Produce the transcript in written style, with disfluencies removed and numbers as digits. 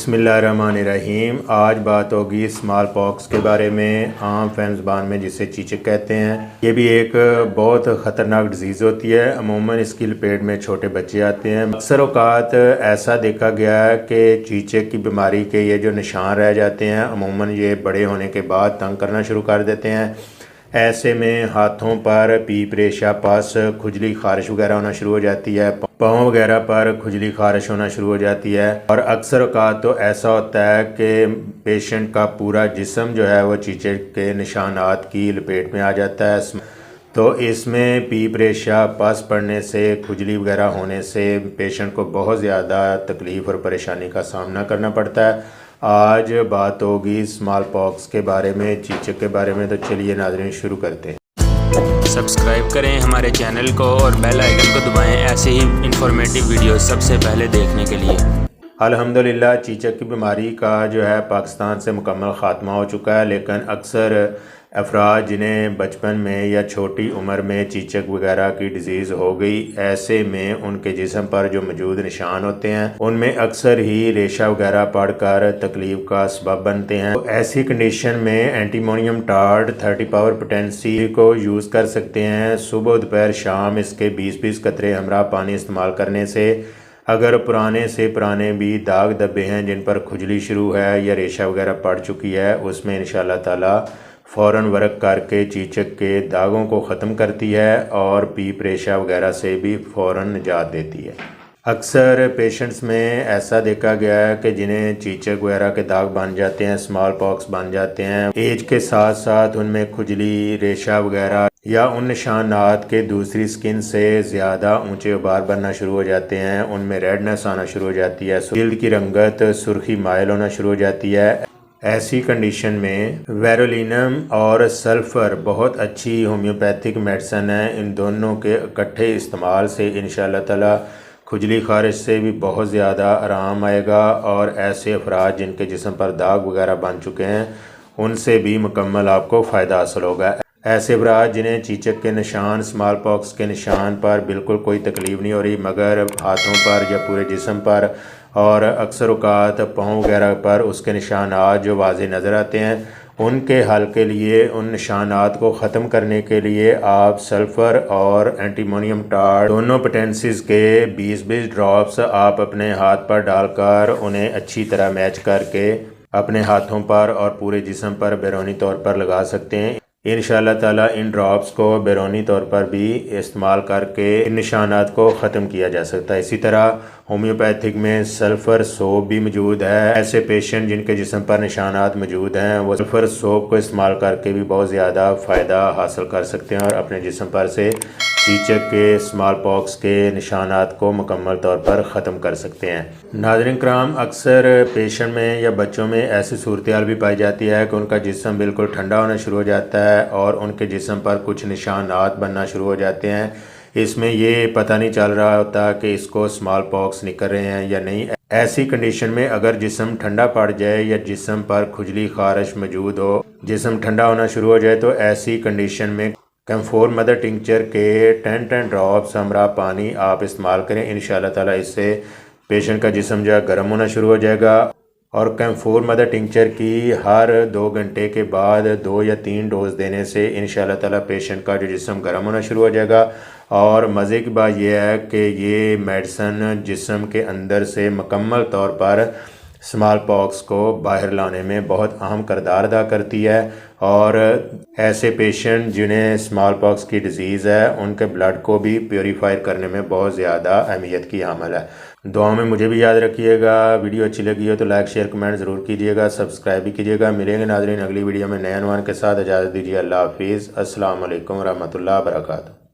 बिस्मिल्लाहिर्रहमानिर्रहीम। आज बात होगी स्मॉल पॉक्स के बारे में, आम फहम ज़बान में जिसे चीचक कहते हैं। ये भी एक बहुत ख़तरनाक डिज़ीज़ होती है। अमूमन इसकी लपेट में छोटे बच्चे आते हैं। अक्सर औक़ात ऐसा देखा गया है कि चीचक की बीमारी के ये जो निशान रह जाते हैं, अमूमन ये बड़े होने के बाद तंग करना शुरू कर देते हैं। ऐसे में हाथों पर पीप, रेशा, पस, खुजली, खारिश वगैरह होना शुरू हो जाती है। पाँव वगैरह पर खुजली, खारिश होना शुरू हो जाती है। और अक्सर औक़ात तो ऐसा होता है कि पेशेंट का पूरा जिस्म जो है वो चीचक के निशानात की लपेट में आ जाता है। तो इसमें पीप, रेशा, पस पड़ने से, खुजली वगैरह होने से पेशेंट को बहुत ज़्यादा तकलीफ़ और परेशानी का सामना करना पड़ता है। आज बात होगी स्मॉल पॉक्स के बारे में, चीचक के बारे में। तो चलिए नाज़रीन शुरू करते हैं। सब्सक्राइब करें हमारे चैनल को और बेल आइकन को दबाएं ऐसे ही इंफॉर्मेटिव वीडियो सबसे पहले देखने के लिए। अल्हम्दुलिल्लाह चीचक की बीमारी का जो है पाकिस्तान से मुकम्मल ख़ात्मा हो चुका है, लेकिन अक्सर अफराद जिन्हें बचपन में या छोटी उम्र में चीचक वगैरह की डिज़ीज़ हो गई, ऐसे में उनके जिस्म पर जो मौजूद निशान होते हैं उनमें अक्सर ही रेशा वगैरह पड़कर तकलीफ़ का सबब बनते हैं। तो ऐसी कंडीशन में एंटीमोनियम टार्ट 30 पावर पोटेंसी को यूज़ कर सकते हैं। सुबह, दोपहर, शाम इसके 20-20 कतरे हमरा पानी इस्तेमाल करने से अगर पुराने से पुराने भी दाग धब्बे हैं जिन पर खुजली शुरू है या रेशा वगैरह पड़ चुकी है, उसमें इंशाअल्लाह ताला फ़ौरन वर्क करके चीचक के दागों को ख़त्म करती है और पीप, रेशा वगैरह से भी फ़ौरन निजात देती है। अक्सर पेशेंट्स में ऐसा देखा गया है कि जिन्हें चीचक वगैरह के दाग बन जाते हैं, स्मॉल पॉक्स बन जाते हैं, एज के साथ साथ उनमें खुजली, रेशा वगैरह या उन निशानात के दूसरी स्किन से ज़्यादा ऊंचे उबार बनना शुरू हो जाते हैं। उनमें रेडनेस आना शुरू हो जाती है, जिल्द की रंगत सुर्खी माइल होना शुरू हो जाती है। ऐसी कंडीशन में वेरोलिनम और सल्फ़र बहुत अच्छी होम्योपैथिक मेडिसन है। इन दोनों के इकट्ठे इस्तेमाल से इंशाअल्लाह ताला खुजली, खारिश से भी बहुत ज़्यादा आराम आएगा और ऐसे अफराद जिनके जिस्म पर दाग वगैरह बन चुके हैं उनसे भी मुकम्मल आपको फ़ायदा हासिल होगा। ऐसे अफराद जिन्हें चीचक के निशान, स्मॉल पॉक्स के निशान पर बिल्कुल कोई तकलीफ़ नहीं हो रही, मगर हाथों पर या पूरे जिस्म पर और अक्सर औक़ात पाँव वगैरह पर उसके निशानात जो वाज़ेह नज़र आते हैं, उनके हल के लिए, उन निशानात को ख़त्म करने के लिए आप सल्फ़र और एंटीमोनियम टार्ट दोनों पोटेंसीज़ के 20-20 ड्रॉप्स आप अपने हाथ पर डालकर उन्हें अच्छी तरह मैच करके अपने हाथों पर और पूरे जिस्म पर बैरूनी तौर पर लगा सकते हैं। इंशाअल्लाह ताला इन ड्रॉप्स को बैरूनी तौर पर भी इस्तेमाल करके इन निशानात को ख़त्म किया जा सकता है। इसी तरह होम्योपैथिक में सल्फ़र सोप भी मौजूद है। ऐसे पेशेंट जिनके जिस्म पर निशानात मौजूद हैं वो सल्फ़र सोप को इस्तेमाल करके भी बहुत ज़्यादा फ़ायदा हासिल कर सकते हैं और अपने जिस्म पर से चीचक के, स्मॉल पॉक्स के निशानात को मुकम्मल तौर पर ख़त्म कर सकते हैं। नाज़रीन कराम, अक्सर पेशेंट में या बच्चों में ऐसी सूरत हाल भी पाई जाती है कि उनका जिस्म बिल्कुल ठंडा होना शुरू हो जाता है और उनके जिस्म पर कुछ निशानात बनना शुरू हो जाते हैं। इसमें ये पता नहीं चल रहा होता कि इसको स्मॉल पॉक्स निकल रहे हैं या नहीं। ऐसी कंडीशन में अगर जिस्म ठंडा पड़ जाए या जिस्म पर खुजली, खारिश मौजूद हो, जिस्म ठंडा होना शुरू हो जाए, तो ऐसी कंडीशन में कैम्फोर मदर टिंचर के 10 ड्रॉप्स हमरा पानी आप इस्तेमाल करें। इंशाअल्लाह ताला इससे पेशेंट का जिस्म जो है गर्म होना शुरू हो जाएगा। और कैम्फोर मदर टिंचर की हर 2 घंटे के बाद 2 या 3 डोज देने से इंशाअल्लाह ताला पेशेंट का जो जिस्म गर्म होना शुरू हो जाएगा। और मज़े की बात यह है कि ये मेडिसन जिस्म के अंदर से मुकम्मल तौर पर स्मॉल पॉक्स को बाहर लाने में बहुत अहम किरदार अदा करती है। और ऐसे पेशेंट जिन्हें स्मॉल पॉक्स की डिज़ीज़ है उनके ब्लड को भी प्योरीफाई करने में बहुत ज़्यादा अहमियत की हामिल है। दुआ में मुझे भी याद रखिएगा। वीडियो अच्छी लगी हो तो लाइक, शेयर, कमेंट ज़रूर कीजिएगा, सब्सक्राइब भी कीजिएगा। मिलेंगे नाज़रीन अगली वीडियो में नए अनवान के साथ। इजाज़त दीजिए। अल्लाह हाफिज़। अस्सलाम वालेकुम रहमतुल्लाहि व बरकातहू।